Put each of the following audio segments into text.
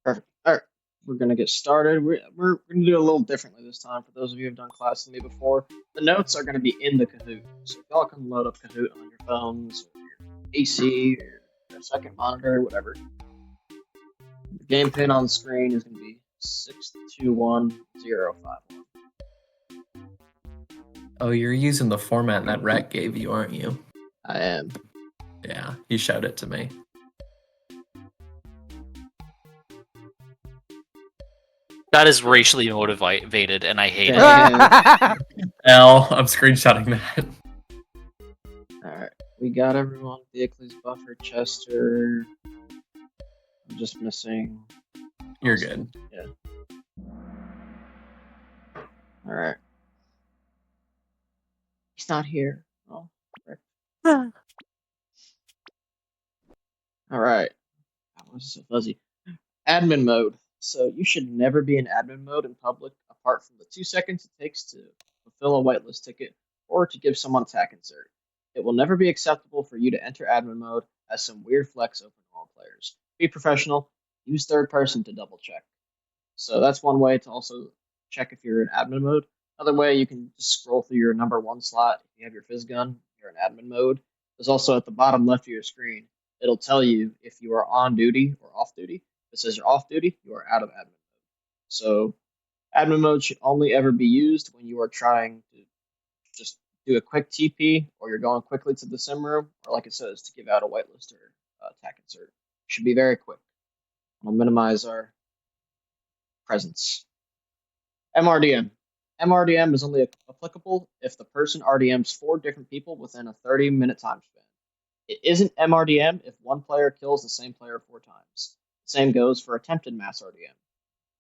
Perfect. All right, we're gonna get started. We're gonna do it a little differently this time. For those of you who've done class with me before, the notes are gonna be in the Kahoot. So y'all can load up Kahoot on your phones, or your PC, or your second monitor, whatever. The game pin on the screen is gonna be 621051. Oh, you're using the format that Rhett gave you, aren't you? I am. Yeah, he showed it to me. That is racially motivated, and I hate it. Damn. L, I'm screenshotting that. Alright, we got everyone. Bickley's Buffer, Chester. I'm just missing. You're good. Yeah. Alright. He's not here. Oh, right. Alright. That was so fuzzy. Admin mode. So you should never be in admin mode in public apart from the 2 seconds it takes to fulfill a whitelist ticket or to give someone attack insert. It will never be acceptable for you to enter admin mode as some weird flex over normal players. Be professional. Use third person to double check. So that's one way to also check if you're in admin mode. Another way, you can just scroll through your number 1 slot. If you have your fizz gun, you're in admin mode. There's also at the bottom left of your screen, it'll tell you if you are on duty or off duty. If it says you're off duty, you are out of admin mode. So admin mode should only ever be used when you are trying to just do a quick TP, or you're going quickly to the sim room, or like it says, to give out a whitelist or attack insert. Should be very quick. I'll minimize our presence. MRDM. MRDM is only applicable if the person RDMs 4 different people within a 30-minute time span. It isn't MRDM if one player kills the same player 4 times. The same goes for attempted mass RDM.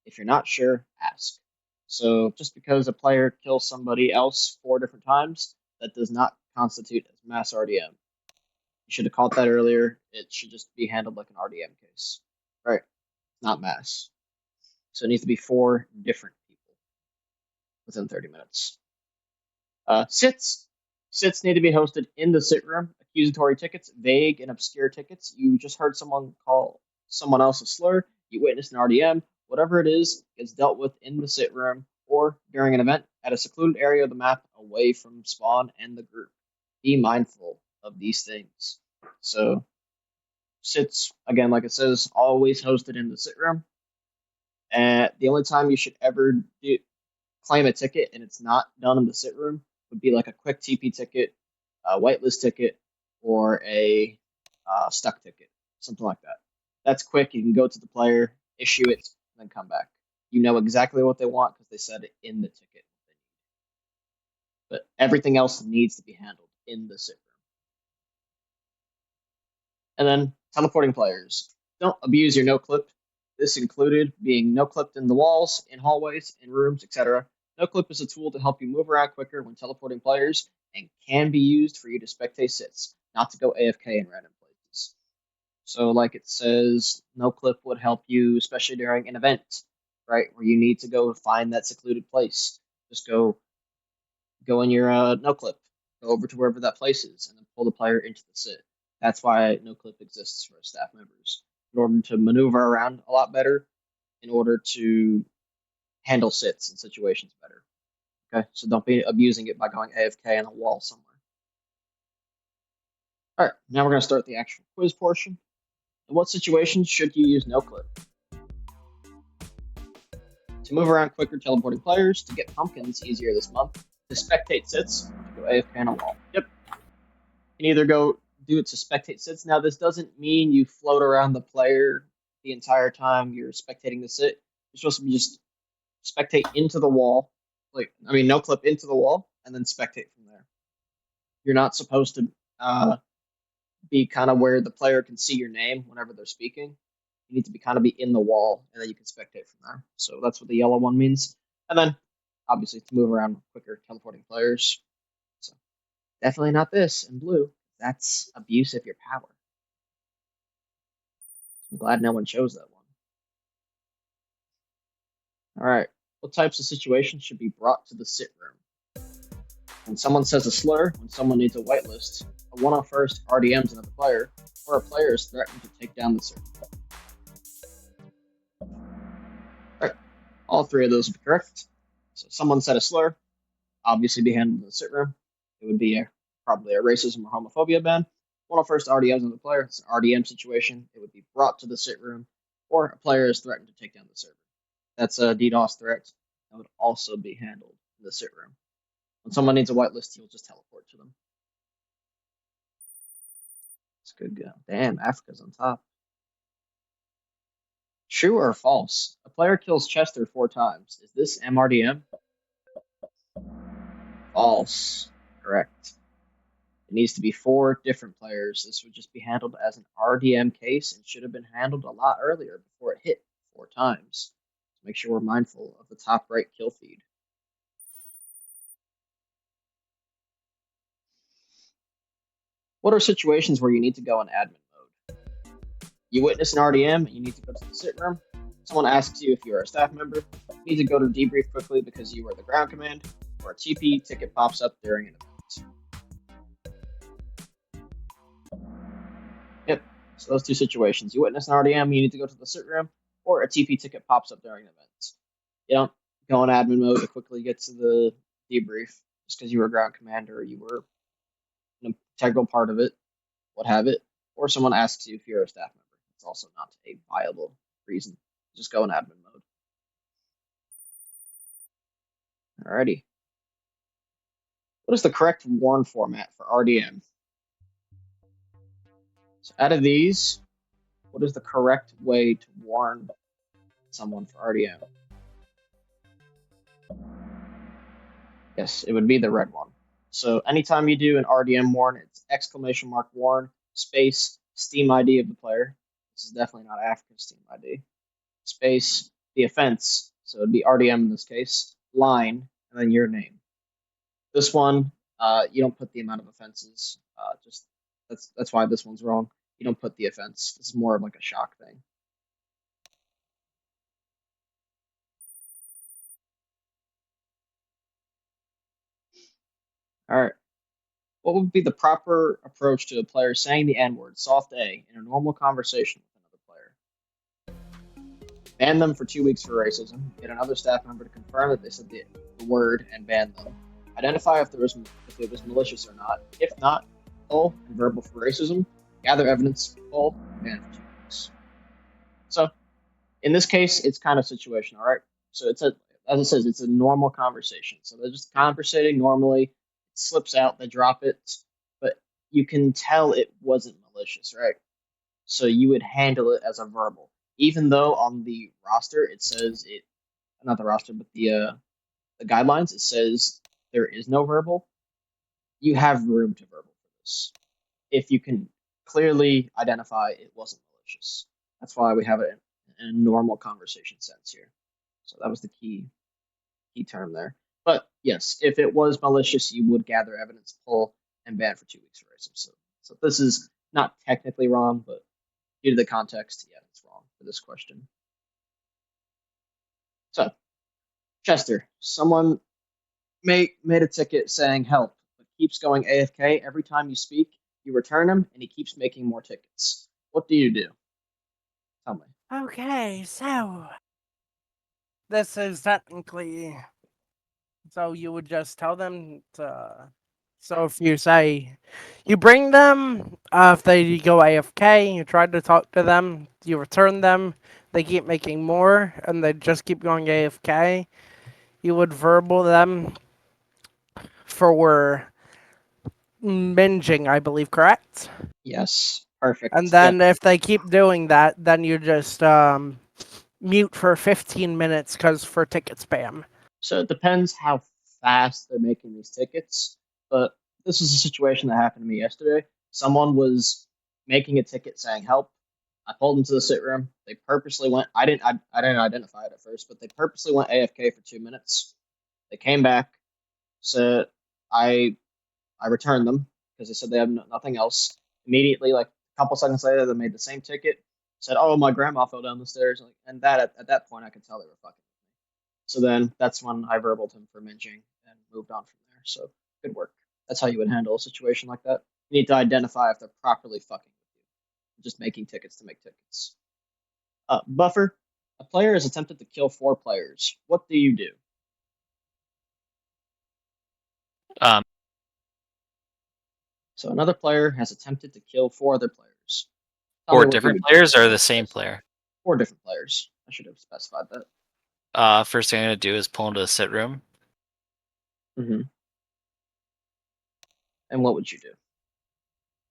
If you're not sure, ask. So just because a player kills somebody else 4 different times, that does not constitute as mass RDM. You should have caught that earlier. It should just be handled like an RDM case. Right? Not mass. So it needs to be 4 different people within 30 minutes. Sits. Sits need to be hosted in the sit room. Accusatory tickets, vague and obscure tickets. You just heard someone call someone else a slur. You witnessed an RDM. Whatever it is, gets dealt with in the sit room or during an event at a secluded area of the map away from spawn and the group. Be mindful of these things. So, sits, again, like it says, always hosted in the sit room. And the only time you should ever claim a ticket and it's not done in the sit room would be like a quick TP ticket, a whitelist ticket, or a stuck ticket, something like that. That's quick. You can go to the player, issue it, and then come back. You know exactly what they want because they said it in the ticket. But everything else needs to be handled in the sit room. And then teleporting players. Don't abuse your no clip. This included being no clipped in the walls, in hallways, in rooms, etc. No clip is a tool to help you move around quicker when teleporting players and can be used for you to spectate sits, not to go AFK in random places. So like it says, no clip would help you, especially during an event, right, where you need to go find that secluded place. Just go in your no clip, go over to wherever that place is, and then pull the player into the sit. That's why no clip exists for staff members, in order to maneuver around a lot better, in order to handle sits and situations better. Okay, so don't be abusing it by going AFK on a wall somewhere. All right, now we're going to start the actual quiz portion. In what situations should you use no clip? To move around quicker teleporting players, to get pumpkins easier this month, to spectate sits, to go AFK on a wall. Yep. You can either go do it to spectate sits. Now, this doesn't mean you float around the player the entire time you're spectating the sit. You're supposed to be just spectate into the wall, no clip into the wall, and then spectate from there. You're not supposed to be kind of where the player can see your name whenever they're speaking. You need to be kind of be in the wall, and then you can spectate from there. So that's what the yellow one means. And then, obviously, to move around quicker, teleporting players. So definitely not this in blue. That's abuse of your power. I'm glad no one chose that one. All right. What types of situations should be brought to the sit room? When someone says a slur, when someone needs a whitelist, a one-on-first RDMs another player, or a player is threatened to take down the sit room. All three of those would be correct. So someone said a slur, obviously be handled in the sit room. It would be probably a racism or homophobia ban. One of first RDMs on the player. It's an RDM situation. It would be brought to the sit room, or a player is threatened to take down the server. That's a DDoS threat. That would also be handled in the sit room. When someone needs a whitelist, you'll just teleport to them. It's good go. Damn, Africa's on top. True or false? A player kills Chester 4 times. Is this MRDM? False. Correct. It needs to be 4 different players. This would just be handled as an RDM case and should have been handled a lot earlier before it hit 4 times. So make sure we're mindful of the top right kill feed. What are situations where you need to go in admin mode? You witness an RDM, you need to go to the sit room. Someone asks you if you are a staff member. You need to go to debrief quickly because you are the ground command, or a TP ticket pops up during an event. Yep, so those 2 situations. You witness an RDM, you need to go to the sit room, or a TP ticket pops up during an event. You don't go in admin mode to quickly get to the debrief just because you were ground commander, or you were an integral part of it, what have it, or someone asks you if you're a staff member. It's also not a viable reason. Just go in admin mode. Alrighty. What is the correct warn format for RDM? So out of these, what is the correct way to warn someone for RDM? Yes, it would be the red one. So anytime you do an RDM warn, it's exclamation mark warn, space, Steam ID of the player. This is definitely not African Steam ID. Space, the offense, so it'd be RDM in this case, line, and then your name. This one, you don't put the amount of offenses. Just that's why this one's wrong. You don't put the offense. This is more of like a shock thing. All right. What would be the proper approach to a player saying the N-word, soft A, in a normal conversation with another player? Ban them for 2 weeks for racism. Get another staff member to confirm that they said the word and ban them. Identify if it was malicious or not. If not, full and verbal for racism. Gather evidence, full, ban for 2 weeks. So, in this case, it's kind of situational, all right? So as it says, it's a normal conversation. So they're just conversating normally. It slips out, they drop it, but you can tell it wasn't malicious, right? So you would handle it as a verbal, even though on the roster it says it, not the roster, but the guidelines, it says there is no verbal. You have room to verbal for this if you can clearly identify it wasn't malicious. That's why we have it in a normal conversation sense here. So that was the key term there. But yes, if it was malicious, you would gather evidence, pull, and ban for 2 weeks for racism. So this is not technically wrong, but due to the context, yeah, it's wrong for this question. So, Chester, someone made a ticket saying help, but keeps going AFK every time you speak. You return him, and he keeps making more tickets. What do you do? Tell me. Okay, so this is technically, so you would just tell them to. So if you say, you bring them, if they go AFK, you try to talk to them, you return them, they keep making more, and they just keep going AFK, you would verbal them for binging, I believe, correct? Yes, perfect. And then if they keep doing that, then you just mute for 15 minutes because for ticket spam. So it depends how fast they're making these tickets. But this was a situation that happened to me yesterday. Someone was making a ticket saying help. I pulled them to the sit room. They purposely went. I didn't identify it at first, but they purposely went AFK for 2 minutes. They came back. So I returned them because they said they have nothing else. Immediately, like a couple seconds later, they made the same ticket. Said, "Oh, my grandma fell down the stairs," and that at that point, I could tell they were fucking. So then that's when I verbaled him for minching and moved on from there. So good work. That's how you would handle a situation like that. You need to identify if they're properly fucking with you, just making tickets to make tickets. Buffer, A player has attempted to kill 4 players. What do you do? Um, So another player has attempted to kill 4 other players. Tell me Four what you different would do. players or the same player? 4 different players. I should have specified that. First thing I'm gonna do is pull into the sit room. Mm-hmm. And what would you do?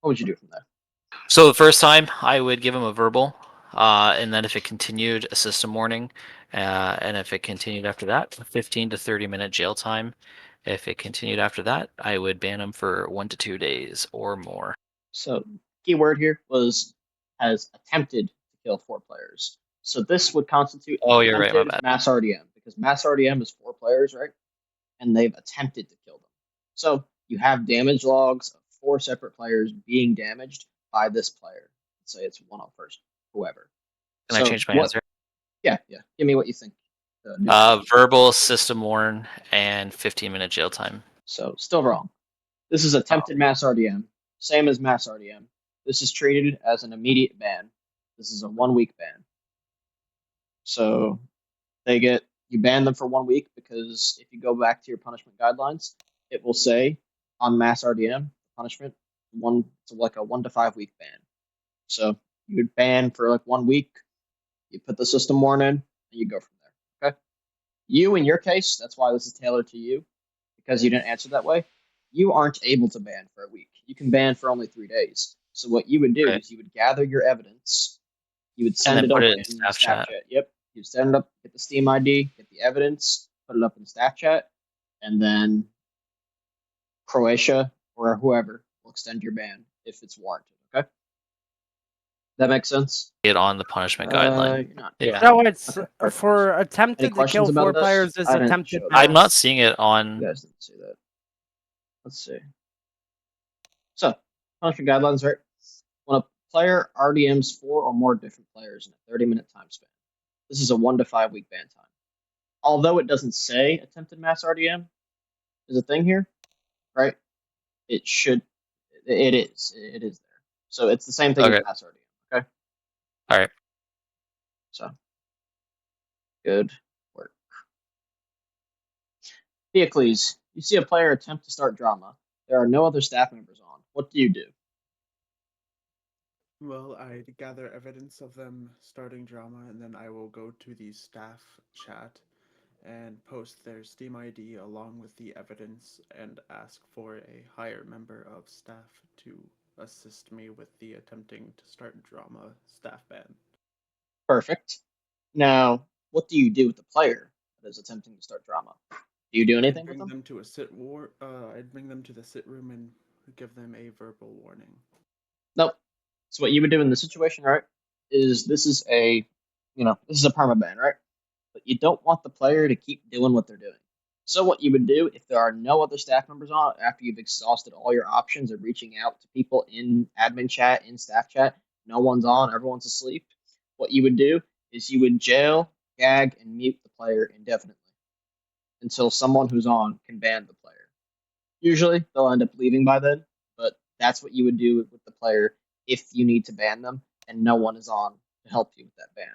What would you do from there? So the first time, I would give him a verbal, and then if it continued, a system warning, and if it continued after that, a 15 to 30-minute jail time. If it continued after that, I would ban him for 1 to 2 days or more. So key word here was has attempted to kill 4 players. So this would constitute Oh, you're right, my attempted bad. mass RDM because mass RDM is 4 players, right? And they've attempted to kill them. So you have damage logs of 4 separate players being damaged by this player. Let's say it's one on first, whoever. Can I change my answer? Yeah. Give me what you think. Verbal, system warn, and 15-minute jail time. So still wrong. This is attempted mass RDM, same as mass RDM. This is treated as an immediate ban. This is a 1-week ban. So you ban them for 1 week because if you go back to your punishment guidelines, it will say on mass RDM punishment it's like a 1 to 5 week ban. So you would ban for like 1 week. You put the system warning, and you go from there. Okay. You, in your case, that's why this is tailored to you, because you didn't answer that way. You aren't able to ban for a week. You can ban for only 3 days. So what you would do is you would gather your evidence. You would send then it put up it in in staff Staff chat. Chat. Yep. You send it up, get the Steam ID, get the evidence, put it up in Staff Chat, and then Croatia or whoever will extend your ban if it's warranted. Okay. That makes sense. Get on the punishment guideline. You're not. Yeah. No, it's Okay, perfect. for Any attempted to questions kill about 4 this? players is I didn't attempted show that. I'm not mass. seeing it You on. guys didn't see that. Let's see. So, punishment guidelines, right? When a player RDMs 4 or more different players in a 30-minute time span, this is a 1 to 5 week ban time. Although it doesn't say attempted mass RDM is a thing here, right? It should. It is. It is there. So it's the same thing Okay. as mass RDM. Okay. All right. So good work. Theocles, you see a player attempt to start drama. There are no other staff members on. What do you do? Well, I'd gather evidence of them starting drama, and then I will go to the staff chat and post their Steam ID along with the evidence and ask for a higher member of staff to assist me with the attempting to start drama staff ban. Perfect. Now, what do you do with the player that is attempting to start drama? Do you do anything I'd with bring them? them to I'd bring them to the sit room and give them a verbal warning. Nope. So what you would do in this situation, right, is this is a permaban, right? But you don't want the player to keep doing what they're doing. So what you would do if there are no other staff members on after you've exhausted all your options of reaching out to people in admin chat, in staff chat, no one's on, everyone's asleep. What you would do is you would jail, gag, and mute the player indefinitely until someone who's on can ban the player. Usually they'll end up leaving by then, but that's what you would do with the player if you need to ban them and no one is on to help you with that ban.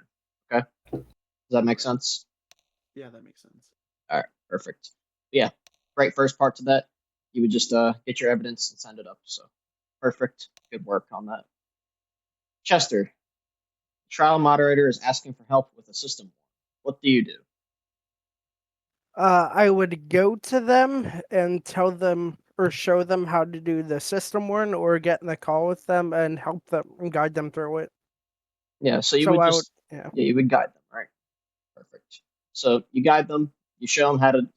Okay? Does that make sense? Yeah, that makes sense. All right, perfect. Yeah, great first part to that. You would just get your evidence and send it up. So perfect. Good work on that. Chester, the trial moderator is asking for help with a system. What do you do? I would go to them and tell them or show them how to do the system warn, or get in a call with them and help them and guide them through it. Yeah, so you So would I just would, yeah. you would guide them, right? Perfect. So you guide them, you show them how to,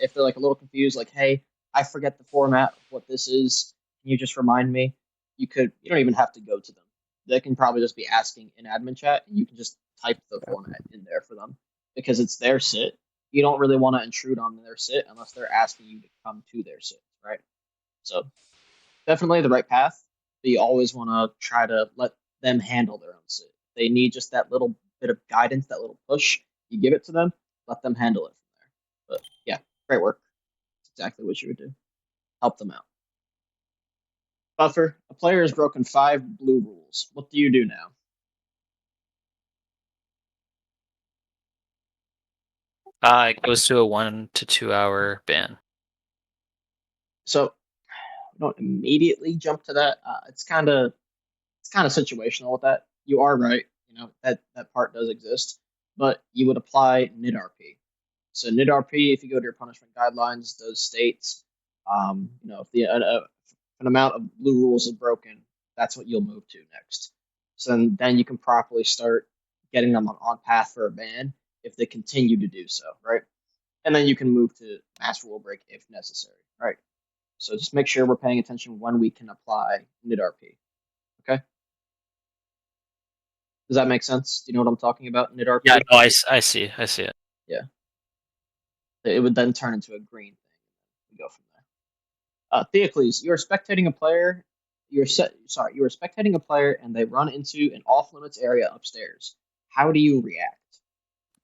if they're like a little confused, like, hey, I forget the format of what this is. Can you just remind me? You don't even have to go to them. They can probably just be asking in admin chat, and you can just type the format in there for them because it's their sit. You don't really want to intrude on their sit unless they're asking you to come to their sit, right? So definitely the right path, but you always want to try to let them handle their own sit. They need just that little bit of guidance, that little push. You give it to them, let them handle it from there. But yeah, great work. That's exactly what you would do. Help them out. Buffer, a player has broken 5 blue rules. What do you do now? It goes to a 1 to 2 hour ban. So don't immediately jump to that. It's kind of situational with that. You are right. That part does exist, but you would apply NIDRP. So NIDRP, if you go to your punishment guidelines, those states, if an amount of blue rules is broken, that's what you'll move to next. So then you can properly start getting them on path for a ban if they continue to do so, right? And then you can move to mass rule break if necessary, right? So just make sure we're paying attention when we can apply NIDRP. Okay? Does that make sense? Do you know what I'm talking about? NIDRP? Yeah, no, I see it. Yeah. It would then turn into a green thing. We go from there. Theocles, you're spectating a player. You are spectating a player, and they run into an off-limits area upstairs. How do you react?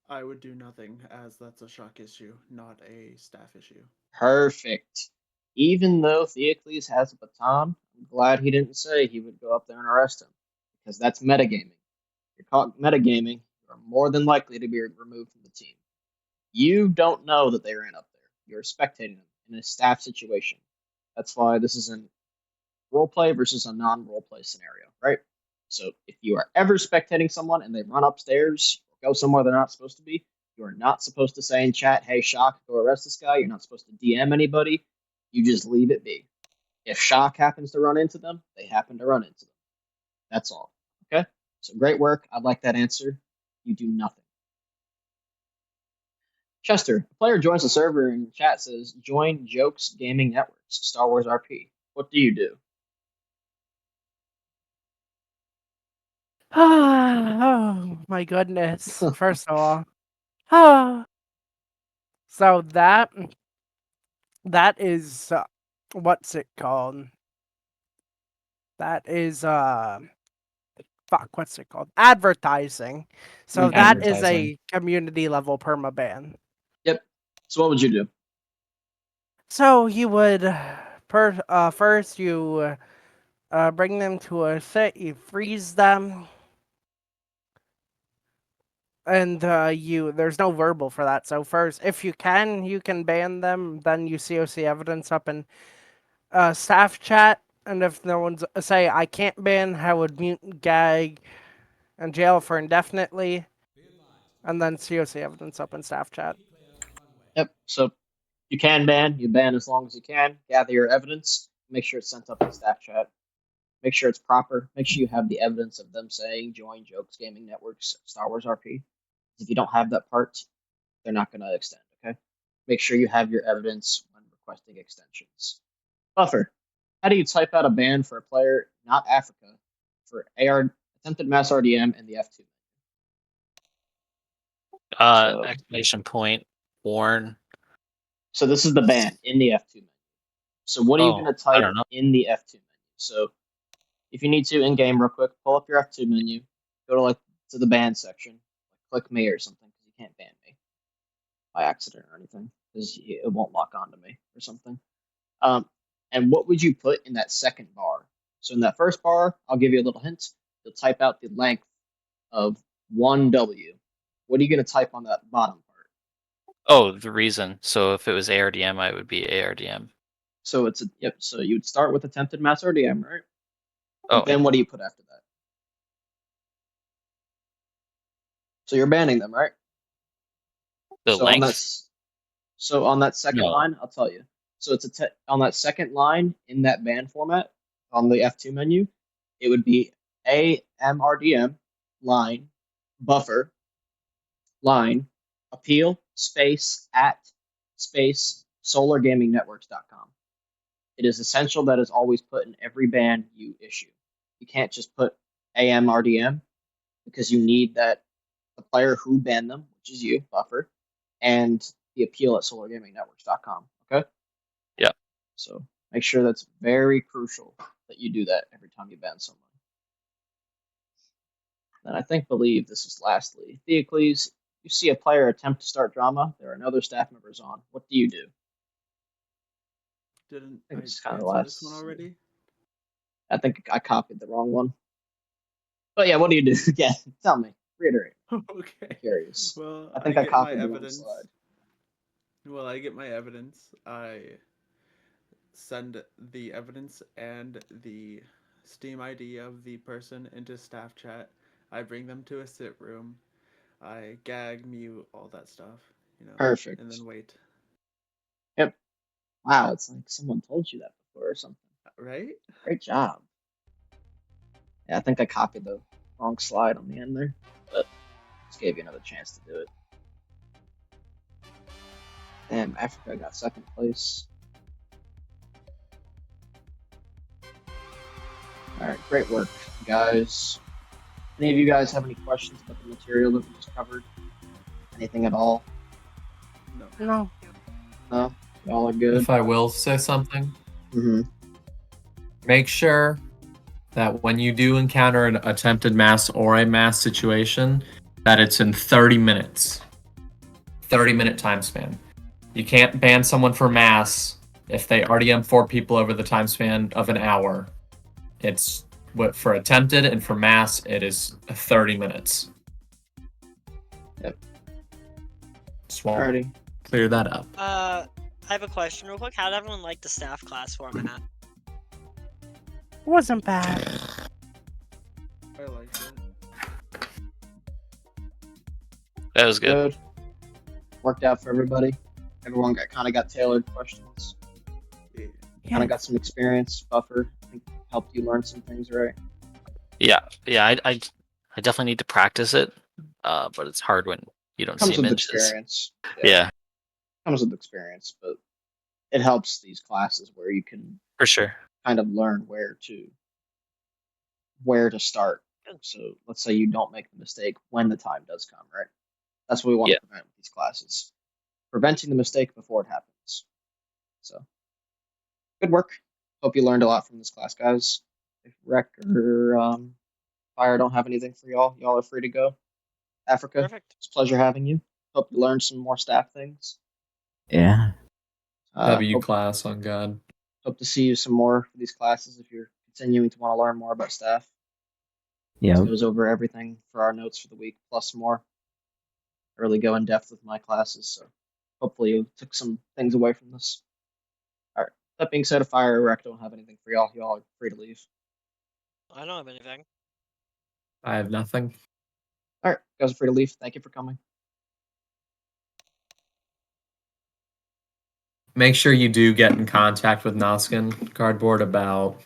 I would do nothing, as that's a shock issue, not a staff issue. Perfect. Even though Theocles has a baton, I'm glad he didn't say he would go up there and arrest him, because that's metagaming. If you're caught metagaming, you are more than likely to be removed from the team. You don't know that they ran up there. You're spectating them in a staff situation. That's why this is a roleplay versus a non-roleplay scenario, right? So if you are ever spectating someone and they run upstairs or go somewhere they're not supposed to be, you are not supposed to say in chat, "Hey, Shock, go arrest this guy." You're not supposed to DM anybody. You just leave it be. If Shock happens to run into them, they happen to run into them. That's all. Okay? So great work. I like that answer. You do nothing. Chester, a player joins the server and chat says, "Join Jokes Gaming Networks, Star Wars RP." What do you do? Oh my goodness. First of all. So that is what's it called? That is what's it called? Advertising. So that is a community level permaban. Yep. So what would you do? So you would first you bring them to a set, you freeze them, and there's no verbal for that. So first, if you can ban them. Then you COC evidence up in staff chat, and if no one's say I can't ban, I would mute, gag, and jail for indefinitely, and then COC evidence up in staff chat. Yep. So you can ban. You ban as long as you can. Gather your evidence. Make sure it's sent up in staff chat. Make sure it's proper. Make sure you have the evidence of them saying "Join Jokes Gaming Networks, Star Wars RP." If you don't have that part, they're not going to extend. Okay. Make sure you have your evidence when requesting extensions. Buffer. How do you type out a ban for a player not Africa for attempted mass RDM and the F2? Exclamation point, warn. So this is the ban in the F2 menu. So what are you going to type in the F2 menu? So if you need to, in game, real quick, pull up your F2 menu, go to the ban section, click me or something, because you can't ban me by accident or anything, because it won't lock onto me or something. And what would you put in that second bar? So in that first bar, I'll give you a little hint. You'll type out the length of 1W. What are you going to type on that bottom part? Oh, the reason. So if it was ARDM, I would be ARDM. So So you would start with attempted mass RDM, right? Oh. Then what do you put after that? So you're banning them, right? The length. On that second line, I'll tell you. So it's on that second line in that ban format on the F2 menu, it would be AMRDM line buffer line appeal space at space solargamingnetworks.com. It is essential that is always put in every ban you issue. You can't just put AMRDM because you need that the player who banned them, which is you, buffer, and the appeal at solargamingnetworks.com. Okay? Yeah. So make sure that's very crucial that you do that every time you ban someone. And believe this is lastly. Theocles, you see a player attempt to start drama, there are no other staff members on. What do you do? Didn't I think it's I kind of answer last. this one already? I think I copied the wrong one. But yeah, what do you do? Yeah, tell me. Reiterate. Okay. I'm curious. Well, I think I get copied my the wrong evidence. slide. Well, I get my evidence. I send the evidence and the Steam ID of the person into staff chat. I bring them to a sit room. I gag, mute, all that stuff, Perfect. and then wait. Yep. Wow, it's like someone told you that before or something. Right? Great job. Yeah, I think I copied the wrong slide on the end there, but just gave you another chance to do it. Damn, Africa got second place. Alright, great work, guys. Any of you guys have any questions about the material that we just covered? Anything at all? No. No. No? Y'all are good? If I will say something, Mm-hmm. make sure that when you do encounter an attempted mass or a mass situation, that it's in 30 minutes. 30-minute time span. You can't ban someone for mass if they RDM 4 people over the time span of an hour. It's what for attempted, and for mass, it is 30 minutes. Yep. Just want Alrighty. to clear that up. I have a question real quick. How did everyone like the staff class format? Wasn't bad. I liked it. That was good. Worked out for everybody. Everyone got tailored questions. Yeah. Kind of got some experience. Buffer, I think, helped you learn some things, right? Yeah. I definitely need to practice it. But it's hard when you don't Comes see with images. experience. Yeah, Comes with experience, but it helps these classes where you can for sure. kind of learn where to start. So let's say you don't make the mistake when the time does come, right? That's what we want Yeah. to prevent with these classes. Preventing the mistake before it happens. So good work. Hope you learned a lot from this class, guys. If Rec or Fire don't have anything for y'all are free to go. Africa, Perfect. it's a pleasure having you. Hope you learned some more staff things. Yeah. W class on God. Hope to see you some more for these classes if you're continuing to want to learn more about staff. Yeah. It goes over everything for our notes for the week, plus more. I really go in depth with my classes, so hopefully you took some things away from this. All right. That being said, if Fire or Rec don't have anything for y'all, y'all are free to leave. I don't have anything. I have nothing. All right, you guys are free to leave. Thank you for coming. Make sure you do get in contact with Noskin Cardboard about